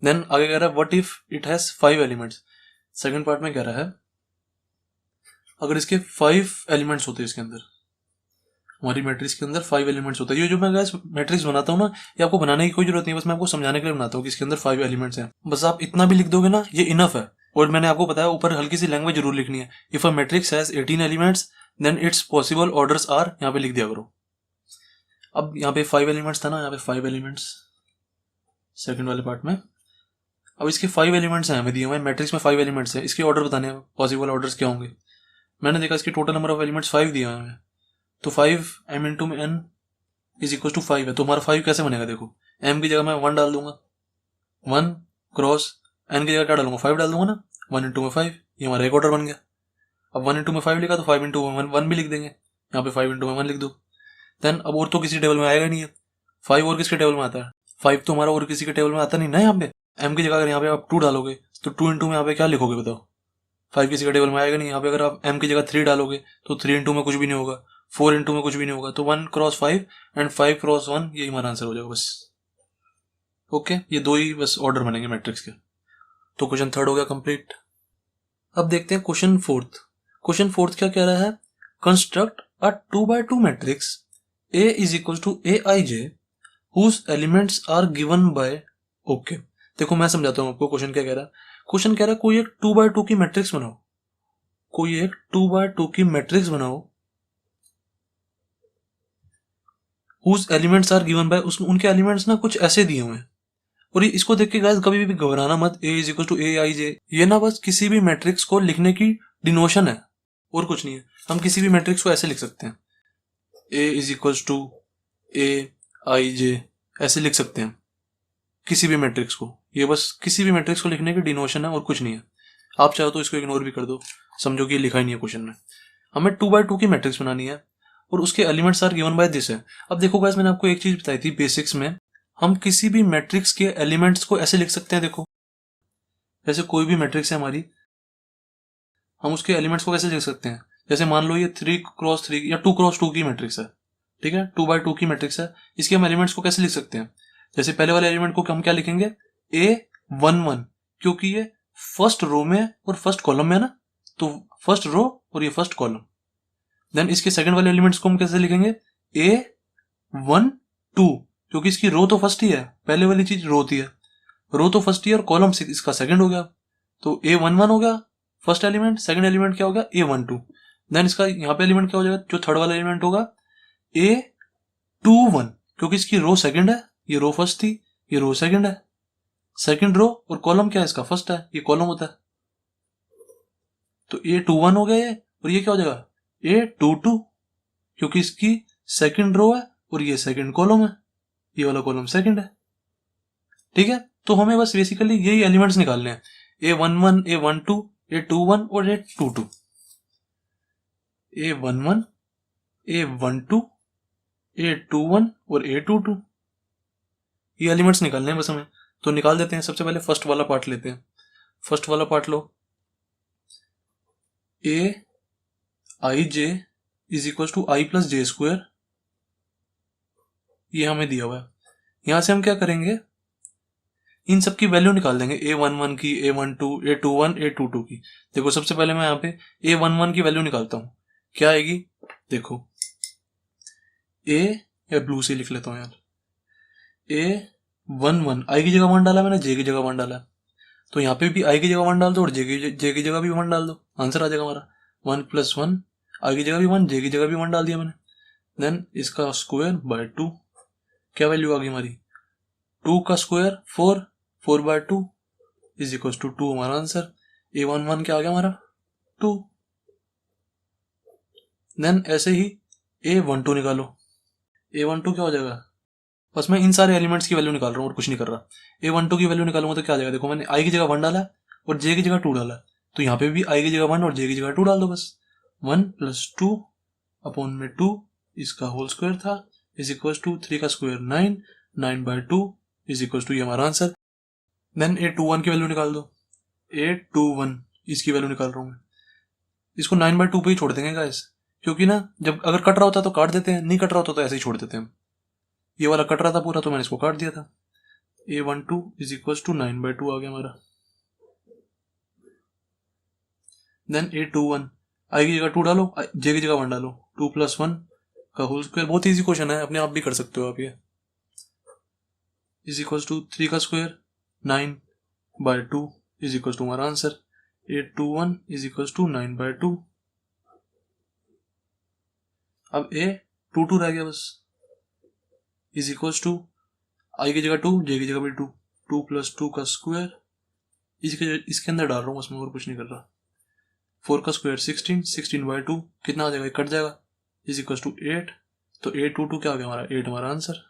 देन आगे कह रहा है what if it has 5 elements. Second part में कह रहा है अगर इसके 5 एलिमेंट्स होते हैं, इसके अंदर हमारी मैट्रिक्स के अंदर 5 एलिमेंट्स होता है। ये जो मैं गाइस मैट्रिक्स बनाता हूँ ना, ये आपको बनाने की कोई जरूरत नहीं है, बस मैं आपको समझाने के लिए बनाता हूँ कि इसके अंदर 5 एलिमेंट्स हैं। बस आप इतना भी लिख दोगे ना, ये इनफ है। और मैंने आपको बताया ऊपर हल्की सी लैंग्वेज जरूर लिखनी है। If a matrix has 18 elements then it's possible orders are, यहाँ पे लिख दिया करो। अब यहाँ पे 5 एलिमेंट्स था ना, यहाँ पे 5 एलिमेंट्स सेकंड वाले पार्ट में। अब इसके 5 एलिमेंट्स हैं हमें दिए हुए, मैट्रिक्स में 5 एलिमेंट्स हैं, इसके ऑर्डर बताने हैं, पॉसिबल ऑर्डर्स क्या होंगे। मैंने देखा इसकी टोटल नंबर ऑफ एलिमेंट्स 5 दिए हुए हैं, तो 5 m इंटू में n इज इक्वल टू 5 है। तो हमारा 5 कैसे बनेगा, देखो m की जगह मैं 1 डाल दूंगा, 1 क्रॉस n की जगह क्या डालूंगा, 5 डाल दूंगा ना, 1 इंटू में 5, ये हमारा एक ऑर्डर बन गया। अब 1 इंटू में 5 लिखा तो 5 इंटू में 1 भी लिख देंगे, यहाँ पे 5 इंटू में 1 लिख दो। देन अब और तो किसी टेबल में आएगा नहीं है, 5 और किसके टेबल में आता है, 5 तो हमारा और किसी के टेबल में आता नहीं ना। यहाँ पे m की जगह अगर यहाँ पे आप 2 डालोगे तो 2 इंटू में यहाँ पे क्या लिखोगे बताओ, 5 किसी के टेबल में आएगा नहीं। यहाँ पे अगर आप m की जगह 3 डालोगे तो 3 इंटू में कुछ भी नहीं होगा, 4 इंटू में कुछ भी नहीं होगा, तो 1 क्रॉस 5 एंड 5 क्रॉस 1, यही हमारा आंसर हो जाएगा बस। ओके, ये 2 ही बस ऑर्डर बनेंगे मैट्रिक्स के। तो क्वेश्चन थर्ड हो गया कंप्लीट। अब देखते हैं क्वेश्चन फोर्थ। क्वेश्चन फोर्थ क्या कह रहा है, construct a 2x2 matrix A is equal to aij whose elements are given by. Okay, देखो मैं समझाता हूँ आपको क्वेश्चन क्या कह रहा है। क्वेश्चन कह रहा है कोई एक 2x2 की मैट्रिक्स बनाओ, कोई एक 2x2 की मैट्रिक्स बनाओ whose elements are given by, उनके एलिमेंट्स ना कुछ ऐसे दिए हुए हैं। और ये इसको देख के गाइस कभी भी घबराना मत, a is equal to aij, ये ना बस किसी भी मैट्रिक्स को लिखने की डिनोशन है और कुछ नहीं है। हम किसी भी मैट्रिक्स को ऐसे लिख सकते हैं, a is equal to aij, ऐसे लिख सकते हैं किसी भी मैट्रिक्स को। ये बस किसी भी मैट्रिक्स को लिखने की डिनोशन है और कुछ नहीं है। आप चाहो तो इसको इग्नोर भी कर दो, समझो कि ये लिखा ही नहीं है क्वेश्चन में। हमें 2x2 की मैट्रिक्स बनानी है और उसके elements are given by this है। अब देखो गाइस मैंने आपको एक चीज बताई थी बेसिक्स में, हम किसी भी मैट्रिक्स के एलिमेंट्स को ऐसे लिख सकते हैं। देखो जैसे कोई भी मैट्रिक्स है हमारी, हम उसके एलिमेंट्स को कैसे लिख सकते हैं, जैसे मान लो ये 3x3 या 2x2 की मैट्रिक्स है, ठीक है, 2x2 की मैट्रिक्स है, इसके हम एलिमेंट्स को कैसे लिख सकते हैं। जैसे पहले वाले एलिमेंट को हम क्या लिखेंगे, a 1 1, क्योंकि ये फर्स्ट रो में है और फर्स्ट कॉलम में है ना, तो फर्स्ट रो और ये फर्स्ट कॉलम। देन इसके सेकंड वाले एलिमेंट्स को हम कैसे लिखेंगे, A1 2, क्योंकि इसकी रो तो फर्स्ट ही है, पहले वाली चीज रो होती है, रो तो फर्स्ट ही है और कॉलम इसका सेकंड हो गया। तो A11 हो गया फर्स्ट एलिमेंट, सेकंड एलिमेंट क्या हो गया A12। देन इसका यहाँ पे एलिमेंट क्या हो जाएगा, जो थर्ड वाला एलिमेंट होगा A21, क्योंकि इसकी रो सेकंड है, ये रो फर्स्ट थी, ये रो सेकंड है, सेकंड रो और कॉलम क्या है इसका, फर्स्ट है, ये कॉलम होता है। तो A21 हो गया ये, और ये क्या हो जाएगा A22, क्योंकि इसकी सेकंड रो है और ये सेकंड कॉलम है, ये वाला कॉलम सेकंड है। ठीक है, तो हमें बस बेसिकली यही एलिमेंट्स निकालने हैं, A11 A12 A21 और A22, A11 A12 A21 और A22, ये एलिमेंट्स निकालने हैं बस हमें। तो निकाल देते हैं। सबसे पहले फर्स्ट वाला पार्ट लेते हैं। फर्स्ट वाला पार्ट लो, A I J is equal to I plus J square, ये हमें दिया हुआ है। यहां से हम क्या करेंगे, इन सब की वैल्यू निकाल देंगे, A11 की, A12 A21 A22 की। देखो सबसे पहले मैं यहाँ पे A11 की वैल्यू निकालता हूँ, क्या आएगी देखो, A या ब्लू से लिख लेता हूँ यार, A11 आई की जगह 1 डाला मैंने, जे की जगह 1 डाला, तो यहाँ पे भी आई की जगह 1 डाल दो और जे की जगह भी 1 डाल दो, आंसर आ जाएगा हमारा 1 + 1, आई की जगह भी 1 जे की जगह भी 1 डाल दिया मैंने। देन इसका स्क्वायर बाय 2, क्या वैल्यू आ गई हमारी, 2 का स्क्वायर 4, 4/2 इज इक्वल टू 2 हमारा आंसर। A11 क्या आ गया हमारा 2। देन ऐसे ही A12 निकालो, A12 क्या हो जाएगा, बस मैं इन सारे एलिमेंट्स की वैल्यू निकाल रहा हूँ और कुछ नहीं कर रहा। A12 की वैल्यू निकालूंगा तो क्या आ जाएगा, देखो मैंने आई की जगह 1 डाला और जे की जगह 2 डाला, तो यहाँ पे भी आई की जगह 1 और जे की जगह 2 डाल दो बस। 1 + 2 अपॉन में 2 इसका होल स्क्वायर था इज इक्वल टू 3 का स्क्वायर 9, 9/2 इज इक्वल टू ये हमारा आंसर। देन A21 की वैल्यू निकाल दो, A21 इसकी वैल्यू निकाल रहा हूँ मैं, इसको 9/2 पे ही छोड़ देंगे गाइस, क्योंकि ना जब अगर कट रहा होता तो काट देते हैं, नहीं कट रहा होता तो ऐसे ही छोड़ देते हैं हम। ये वाला कट रहा था पूरा तो मैंने इसको काट दिया था। A12 इज इक्वल टू 9/2 आ गया हमारा। देन A21 आई की जगह 2 डालो, जे की जगह 1 डालो, 2 + 1 का होल स्क्वायर, बहुत इजी क्वेश्चन है, अपने आप भी कर सकते हो आप ये, इज इक्वल टू 3 का स्क्वायर 9/2 इज इक्वल टू हमारा answer. A21 is equal to 9/2। अब A22 रह गया बस, इज इक्वल टू आई की जगह 2 जे की जगह भी 2, 2 + 2 का स्क्वायर, इसके अंदर डाल रहा हूँ बस मैं, और कुछ नहीं कर रहा। 4 का स्क्वायर 16, 16/2 कितना आ जाएगा, कट जाएगा, इज इक्वल टू 8। तो A22 क्या आ गया हमारा, 8 हमारा आंसर।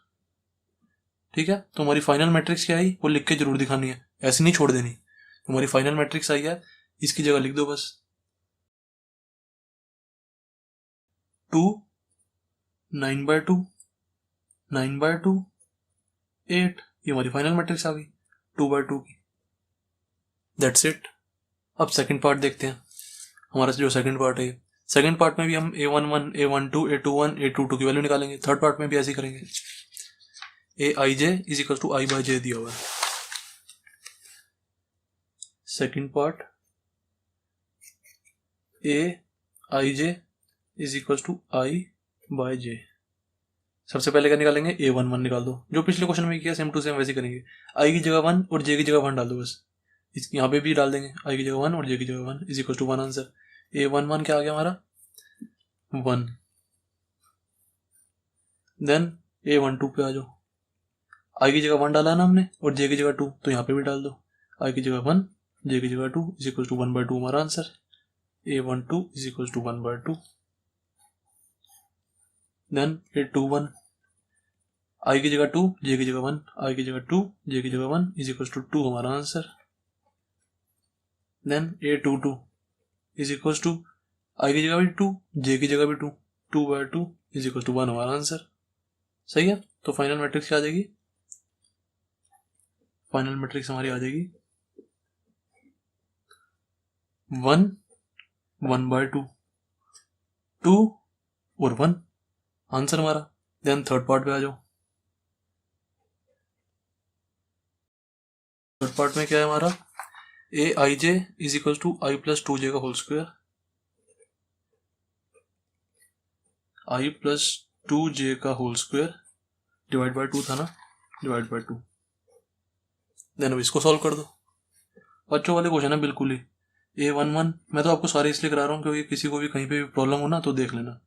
ठीक है, तो हमारी फाइनल मैट्रिक्स क्या आई वो लिख के जरूर दिखानी है, ऐसी नहीं छोड़ देनी। हमारी फाइनल मैट्रिक्स आई है, इसकी जगह लिख दो बस 2, 9/2, 9/2, 8, ये हमारी फाइनल मैट्रिक्स आ गई 2/2 की। That's it. अब सेकंड पार्ट देखते हैं। हमारा जो सेकंड पार्ट है, सेकंड पार्ट में भी हम A11 A12 A21 A22 की वैल्यू निकालेंगे। थर्ड पार्ट में भी ऐसे ही करेंगे। Aij is equal to I/J दिया हुआ है। Second part Aij is equal to I/J। सबसे पहले क्या निकालेंगे, A11 निकाल दो, जो पिछले क्वेश्चन में किया सेम टू सेम वैसे करेंगे। आई की जगह 1 और जे की जगह 1 डाल दो बस, यहाँ पे भी डाल देंगे आई की जगह 1 और जे की जगह 1 is equal to 1 answer. A11 क्या आ गया हमारा 1। देन A12 पे आ जाओ, आई की जगह 1 डाला है ना हमने और जे की जगह 2, तो यहाँ पे भी डाल दो आई की जगह 1 जे की जगह 2 इज इक्वल टू 1/2 हमारा answer. A12 is equal to 1/2। Then A21 i की जगह 2 जे की जगह 1, आई की जगह 2 जे की जगह 1 इज इक्वल टू 2 हमारा answer. Then A22 is equal to i की जगह भी 2 जे की जगह भी 2, 2/2 इज इक्वल टू 1 हमारा आंसर। सही है, तो फाइनल मैट्रिक्स क्या आ जाएगी, फाइनल मैट्रिक्स हमारी आ जाएगी 1 1/2 2 और 1 आंसर हमारा। देन थर्ड पार्ट पे आ जाओ। थर्ड पार्ट में क्या है हमारा, A i J is equal to I plus two j का whole square, i plus two j का whole square divide by two था ना, डिवाइड बाय टू। देन अब इसको सॉल्व कर दो। बच्चों वाले क्वेश्चन है बिल्कुल ही। A11 मैं तो आपको सारे इसलिए करा रहा हूँ क्योंकि किसी को भी कहीं पे भी प्रॉब्लम हो ना तो देख लेना।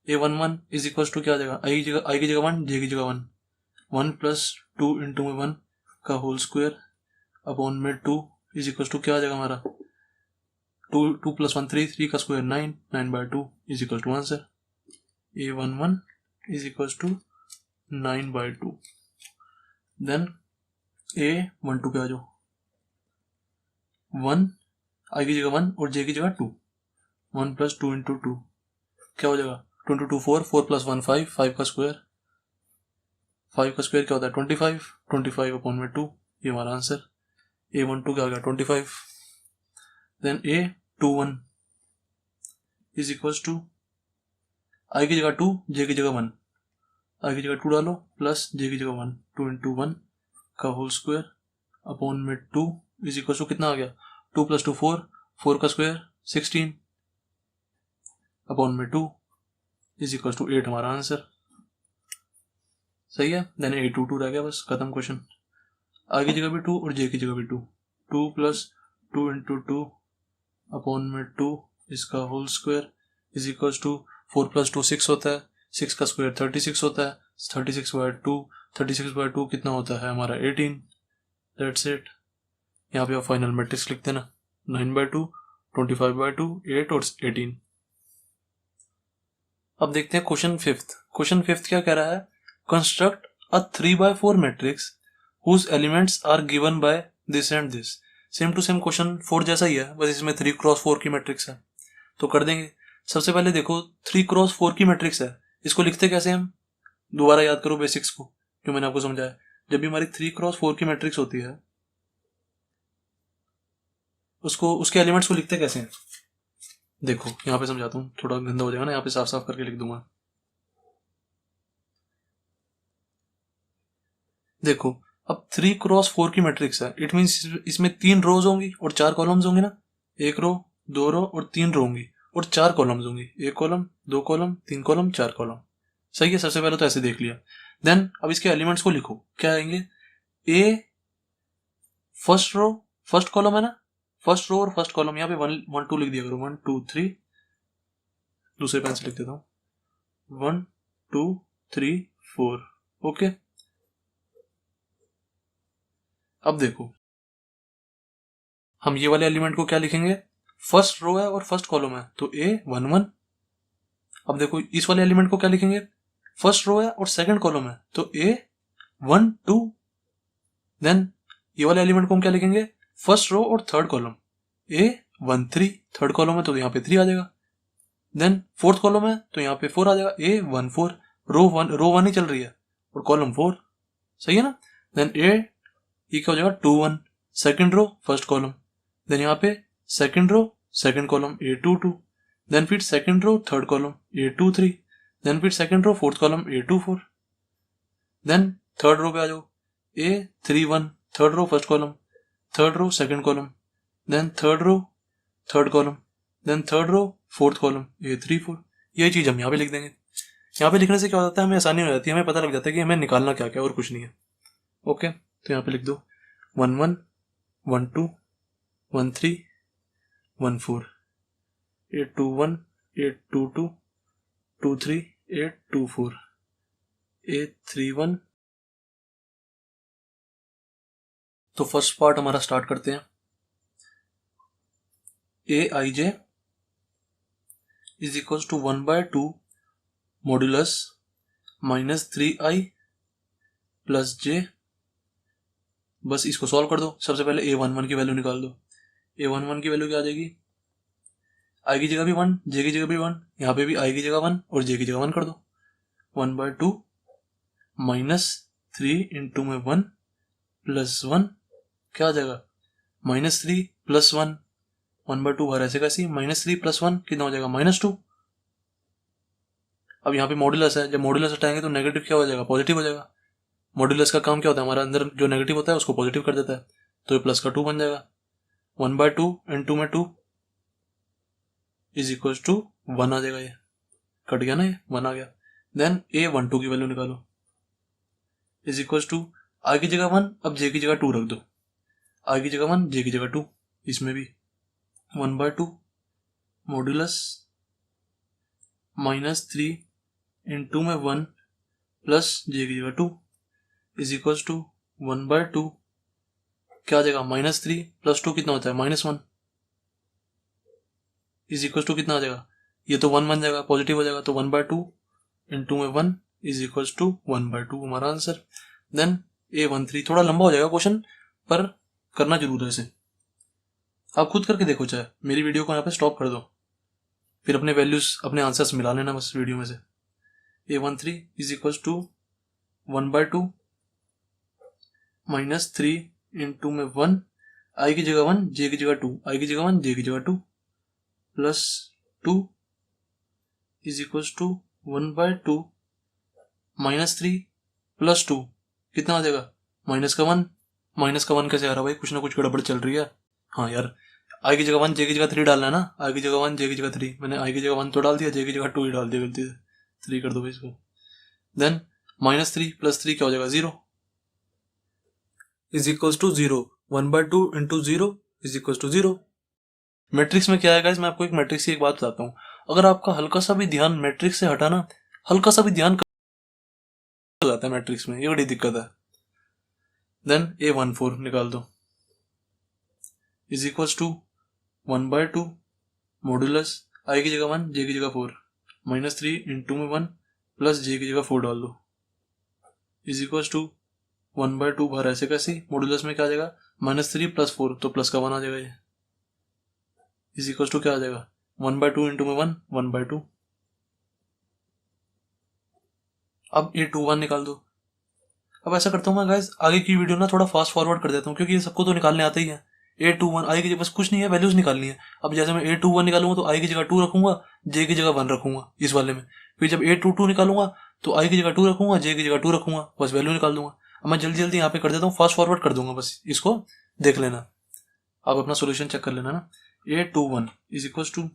A11 इज इक्वल टू क्या आ जाएगा, आई की जगह वन, जे की जगह one, one plus two into में वन का होल स्क्वायर अपॉन में टू इज इक्वल टू क्या आ जाएगा हमारा, two, two plus one three, three का square nine, nine by two is equal to answer. A11 is equal to 9 by 2। Then A12 पे आ जाओ, वन आई की जगह वन और जे की जगह two, one plus two into two क्या हो जाएगा, two into two four, four plus one five, five का स्क्वायर, फाइव का स्क्वायर क्या होता है 25, 25 अपॉन में टू, ये हमारा आंसर। A12 क्या हो गया 25। Then A21 is equal to i की जगह टू, जे की जगह वन, आई की जगह टू डालो प्लस जे की जगह वन, टू इंटू वन का होल स्क्वायर अपॉन में टू इज इक्वल टू कितना आ गया, to plus to four, four का स्क्वायर 16 अपॉन में टू इज इक्वल टू 8 हमारा आंसर। सही है। देन A22 रह गया, बस खत्म क्वेश्चन। आई की जगह भी टू और जे की जगह भी two, two plus two into two upon में टू इसका whole square is equal to four plus two six होता है, सिक्स का स्क्वायर 36 होता है, 36 बाय टू, 36 बाय टू कितना होता है हमारा 18। That's it. यहाँ पे आप फाइनल मैट्रिक्स लिखते ना, 9 बाय टू, 25 बाय टू, 8 और 18। अब देखते हैं क्वेश्चन फिफ्थ। क्वेश्चन फिफ्थ क्या कह रहा है, construct a 3/4 matrix whose elements are given by this and this. Same to same question 4 जैसा ही है, बस इसमें 3x4 की मैट्रिक्स है तो कर देंगे। सबसे पहले देखो 3x4 की मैट्रिक्स है, इसको लिखते कैसे हम, दोबारा याद करो बेसिक्स को जो मैंने आपको समझाया। जब भी हमारी 3x4 की मैट्रिक्स होती है उसको, उसके एलिमेंट्स को लिखते कैसे हैं, देखो यहाँ पे समझाता हूँ, थोड़ा गंदा हो जाएगा ना, यहाँ पे साफ साफ करके लिख दूंगा। देखो अब 3x4 की मैट्रिक्स है, इट मीन्स इसमें 3 रोज होंगी और 4 कॉलम्स होंगे ना, एक रो, दो रो और 3 रो होंगी और 4 कॉलम्स होंगी, एक कॉलम, दो कॉलम, 3 कॉलम, 4 कॉलम। सही है। सबसे पहले तो ऐसे देख लिया। देन अब इसके एलिमेंट्स को लिखो, क्या आएंगे, ए फर्स्ट रो, फर्स्ट कॉलम है ना, फर्स्ट रो और फर्स्ट कॉलम, यहाँ पे वन वन टू लिख दिया करो, वन टू थ्री, दूसरे पेन से लिख देता हूँ, one two three four. Okay. अब देखो हम ये वाले एलिमेंट को क्या लिखेंगे, फर्स्ट रो है और फर्स्ट कॉलम है तो A11। अब देखो इस वाले एलिमेंट को क्या लिखेंगे, फर्स्ट रो है और सेकंड कॉलम है तो A12। देन ये वाले एलिमेंट को हम क्या लिखेंगे, फर्स्ट रो और third column, A13, third column है तो यहाँ पे 3 आ जाएगा। देन फोर्थ कॉलम है तो यहाँ पे 4 आ जाएगा, A14, रो वन ही चल रही है और कॉलम 4। सही है ना। देन ये क्या हो जाएगा 21, second row first column, then यहाँ पे second row second column A22, then फिर second row third column A23, then फिर second row fourth column A24। Then third row पे आ जाओ, A31, third row first column, third row second column, then third row third column, then third row fourth column A34। यही चीज हम यहाँ पे लिख देंगे। यहाँ पे लिखने से क्या हो जाता है, हमें आसानी हो जाती है, हमें पता लग जाता है कि हमें निकालना क्या क्या और कुछ नहीं है। ओके, तो यहाँ पे लिख दो 11, 12, 13, 14, 821, 822, 23, 824, 831। तो फर्स्ट पार्ट हमारा स्टार्ट करते हैं। Aij is equal to 1/2 modulus -3i plus j। बस इसको सॉल्व कर दो। सबसे पहले A11 की वैल्यू निकाल दो। A11 की वैल्यू क्या आ जाएगी, आई की जगह भी 1, जे की जगह भी 1, यहाँ पे भी आई की जगह 1 और जे की जगह 1 कर दो। 1/2 -3 इंटू में 1 प्लस 1 क्या आ जाएगा, -3 प्लस 1, 1/2 बाहर ऐसे कैसी, -3 प्लस 1 कितना हो जाएगा -2। अब यहाँ पे मॉड्यूलस है, जब मॉड्यूलस हटाएंगे तो नेगेटिव क्या हो जाएगा, पॉजिटिव हो जाएगा। मॉड्यूलस का काम क्या होता है, हमारा अंदर जो नेगेटिव होता है उसको पॉजिटिव कर देता है। तो ये प्लस का 2 बन जाएगा। 1/2 इंटू में 2 इज इक्वल टू 1 आ जाएगा। ये कट गया ना, ये 1 आ गया। देन A12 की वैल्यू निकालो इज इक्वल टू आई की जगह 1, अब J की जगह 2 रख दो। आई की जगह 1, J की जगह 2, इसमें भी 1/2 मॉड्यूलस -3 इंटू में 1 प्लस J की जगह 2 इज इक्वल टू 1/2 क्या आ जाएगा, -3 + 2 कितना होता है, -1 इज इक्वल टू कितना आ जाएगा, ये तो 1 बन जाएगा, पॉजिटिव हो जाएगा, तो 1/2 इंटू में 1 इज इक्वल टू 1/2 हमारा आंसर। देन A13 थोड़ा लंबा हो जाएगा क्वेश्चन, पर करना जरूर है इसे। आप खुद करके देखो, चाहे मेरी वीडियो को यहाँ पे स्टॉप कर दो, फिर अपने वैल्यूज अपने आंसर्स मिला लेना बस वीडियो में से। A13 is equal to 1/2 -3 into में 1, आई की जगह 1, J की जगह 2, आई की जगह 1, J की जगह 2 प्लस 2 इज इक्वल टू 1/2 -3 + 2 कितना आ जाएगा, -1। -1 कैसे आ रहा भाई, कुछ ना कुछ गड़बड़ चल रही है। हाँ यार, आई की जगह 1, J की जगह 3 डालना है ना, आई की जगह 1, J की जगह 3, मैंने आई की जगह 1 तो डाल दिया, J की जगह 2 ही डाल दिया गलती से, 3 कर दो भाई इसको। देन -3 + 3 क्या हो जाएगा, 0 is equal to 0। 1/2 into 0 is equal to 0। Matrix में क्या है गाइस, मैं आपको एक मैट्रिक्स की एक बात बताता हूँ। अगर आपका हल्का सा भी ध्यान मैट्रिक्स से हटाना, हल्का सा भी ध्यान हो जाता है मैट्रिक्स में, ये बड़ी दिक्कत है। देन A14 निकाल दो इज इक्वल टू 1/2 मॉड्यूलस आई की जगह 1, J की जगह 4, -3 इंटू में 1 प्लस J की जगह 4 डाल दो इज इक्वल टू 1/2 बाहर ऐसे कैसे, मॉड्यूलस में क्या आ जाएगा, -3 + 4 तो प्लस का 1 आ जाएगा, ये इज इक्वल टू क्या आ जाएगा, 1/2 इंटू में 1, 1/2। अब A21 निकाल दो। अब ऐसा करता हूँ मैं गाइस, आगे की वीडियो ना थोड़ा फास्ट फॉरवर्ड कर देता हूँ, क्योंकि ये सबको तो निकालने आते ही है। A21 आई की जगह बस कुछ नहीं है, वैल्यूज निकालनी है। अब जैसे मैं A21 निकालूंगा तो आई की जगह 2 रखूंगा, J की जगह 1 रखूंगा इस वाले में। फिर जब A22 निकालूंगा तो आई की जगह 2 रखूंगा, J की जगह 2 रखूंगा, बस वैल्यू निकाल दूंगा। अब मैं जल्दी जल्दी यहाँ पे कर देता हूँ, फास्ट फॉरवर्ड कर दूंगा, बस इसको देख लेना, आप अपना सोल्यूशन चेक कर लेना ना। A21 is equal to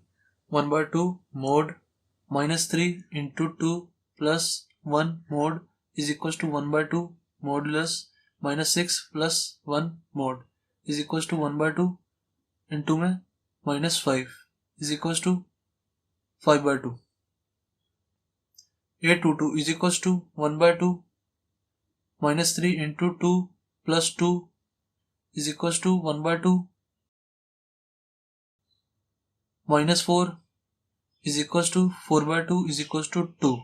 1/2 mod -3 into 2 plus 1 mod is equal to 1/2 modulus -6 plus 1 mod is equal to 1/2 into में -5 is equal to 5/2। A22 is equal to 1/2 -3 into 2 plus 2 is equal to 1/2 -4 is equals to 4/2 is equals to 2.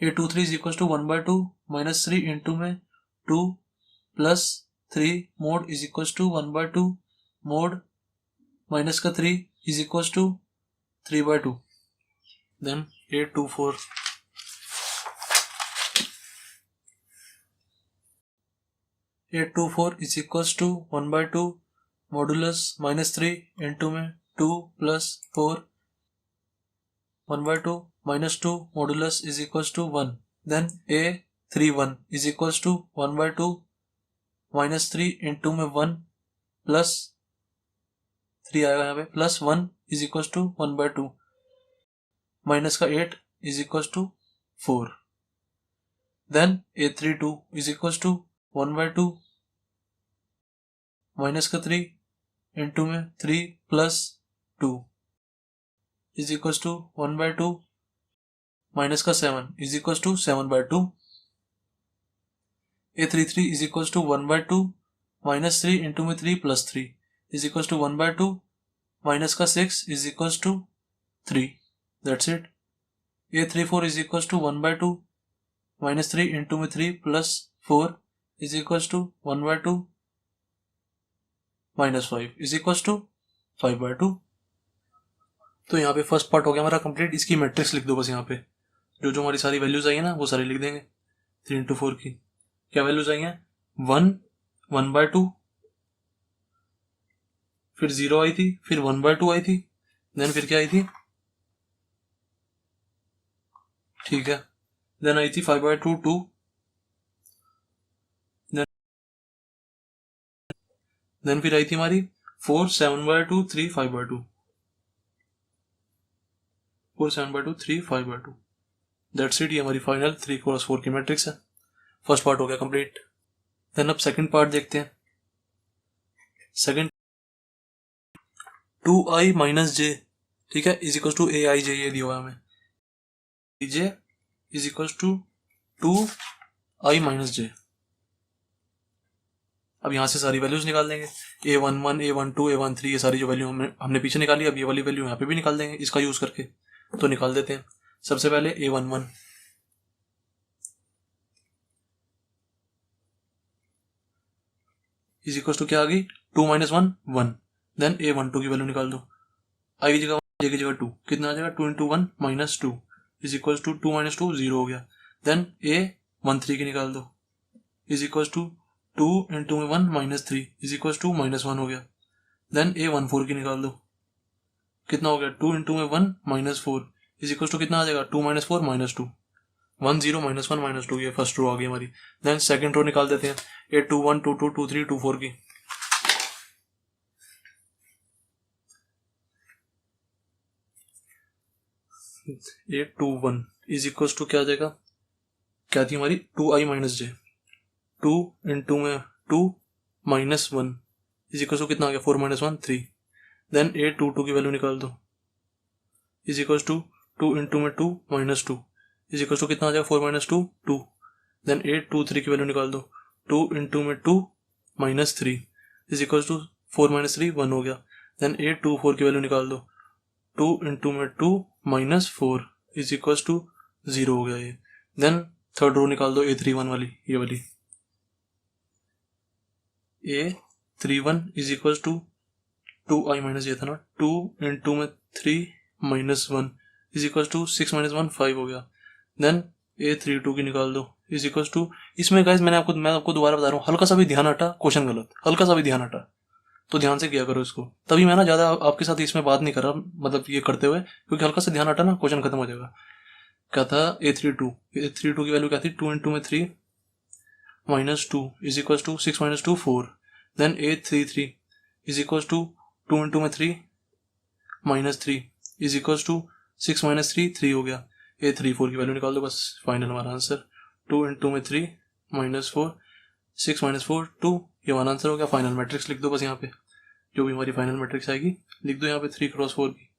A23 is equals to 1/2 -3 into में 2 plus 3 mod is equals to 1/2 mod minus का 3 is equals to 3/2. Then A24 is equals to 1/2 modulus -3 into में 2 plus 4 1/2 minus 2 modulus is equals to 1. Then A31 is equals to 1/2 -3 into में 1 plus 3 आएगा यहाँ पे plus 1 is equals to 1/2 minus का 8 is equals to 4. Then A32 is equals to 1/2 minus का 3 into में 3 plus 2 is equals to 1/2 minus का 7 is equals to 7/2. A33 is equals to 1/2 minus 3 into में 3 plus 3 is equals to 1/2 minus का 6 is equals to 3. That's it. A34 is equals to 1/2 minus 3 into में 3 plus 4 is equals to 1/2 minus 5 is equals to 5/2. तो यहाँ पे first part हो गया हमारा complete. इसकी मैट्रिक्स लिख दो बस, यहाँ पे जो हमारी सारी वैल्यूज आई है ना वो सारी लिख देंगे। 3 into 4 की क्या वैल्यूज आई हैं, 1 1/2, फिर 0 आई थी, फिर 1/2 आई थी, देन फिर क्या आई थी, ठीक है, देन आई थी 5/2 2, देन फिर आई थी हमारी 4 7/2 3 5/2, 4 7/2 3 5/2। दैट्स इट, ये हमारी फाइनल 3x4 की मैट्रिक्स है। फर्स्ट पार्ट हो गया कंप्लीट। देन अब सेकंड पार्ट देखते हैं। सेकंड 2i माइनस जे, ठीक है, is equal to A i j, ये दिया हुआ है हमें, j is equal to 2i minus j. अब यहाँ से सारी वैल्यूज निकाल देंगे, a11 a12 a13, ये सारी जो वैल्यू हमने पीछे निकाली, अब ये वाली वैल्यू यहाँ पे भी निकाल देंगे इसका यूज करके। तो निकाल देते हैं। सबसे पहले a11 इज इक्वल टू क्या आ गई, 2 - 1 1। देन a12 की वैल्यू निकाल दो, i की जगह j की जगह 2, कितना आ जाएगा 2 × 1 - 2 इज इक्वल टू 2 - 2 0 हो गया। देन a13 की निकाल दो, is equal to 2 × 1 - 3 is equal to -1 हो गया। देन a14 की निकाल दो, कितना हो गया 2 × 1 - 4 इज इक्वल टू कितना आ जाएगा 2 - 4 - 2, 1 0 -1 - 2, ये फर्स्ट रो आ गई हमारी। देन सेकंड रो निकाल देते हैं, a21 22 23 24 की। a21 इज इक्वल टू क्या आ जाएगा, क्या थी हमारी 2i minus j, 2 × 2 - 1 is equal to कितना आ गया 4 - 1 3। देन a22 की वैल्यू निकाल दो, is equal to 2 × 2 - 2 is equal to कितना आ जाएगा 4 - 2 2। देन a23 की वैल्यू निकाल दो, 2 × 2 - 3 इज इक्वल टू 4 - 3 1 हो गया। देन a24 की वैल्यू निकाल दो, 2 × 2 - 4 इज इक्वल टू 0 हो गया ये। देन थर्ड रो निकाल दो a31 वाली, ये वाली, a31 is equal to 2i minus ये था ना, 2 × 3 - 1 इज इक्वल टू 6 - 1 5 हो गया। देन a32 की निकाल दो, इज इक्वल टू, इसमें गाइस मैं आपको दोबारा बता रहा हूँ, हल्का सा भी ध्यान हटा क्वेश्चन गलत, हल्का सा भी ध्यान हटा, तो ध्यान से किया करो इसको। तभी मैं ना ज्यादा आपके साथ इसमें बात नहीं कर रहा, मतलब ये करते हुए, क्योंकि हल्का सा ध्यान हटा ना क्वेश्चन खत्म हो जाएगा। क्या था a32 की वैल्यू क्या थी 2 × 3 - 2 is equal to 6 - 2 4। Then a33 is equal to 2 × 3 - 3 is equal to 6 - 3 3 हो गया। a34 की वैल्यू निकाल दो, बस फाइनल हमारा आंसर 2 × 3 - 4 6 - 4 2, ये हमारा आंसर हो गया। फाइनल मैट्रिक्स लिख दो बस यहाँ पे, जो भी हमारी फाइनल मैट्रिक्स आएगी लिख दो यहाँ पे 3x4 की।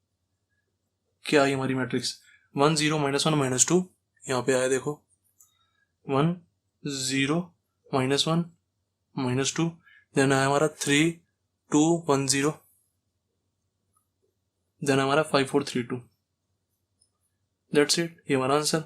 क्या आई हमारी मैट्रिक्स 1 0 -1 -2, यहाँ पे आया देखो 1 0 -1 -2, देन आया हमारा 3 2 1 0, देन हमारा 5 4 3 2। दैट्स इट, ये हमारा आंसर।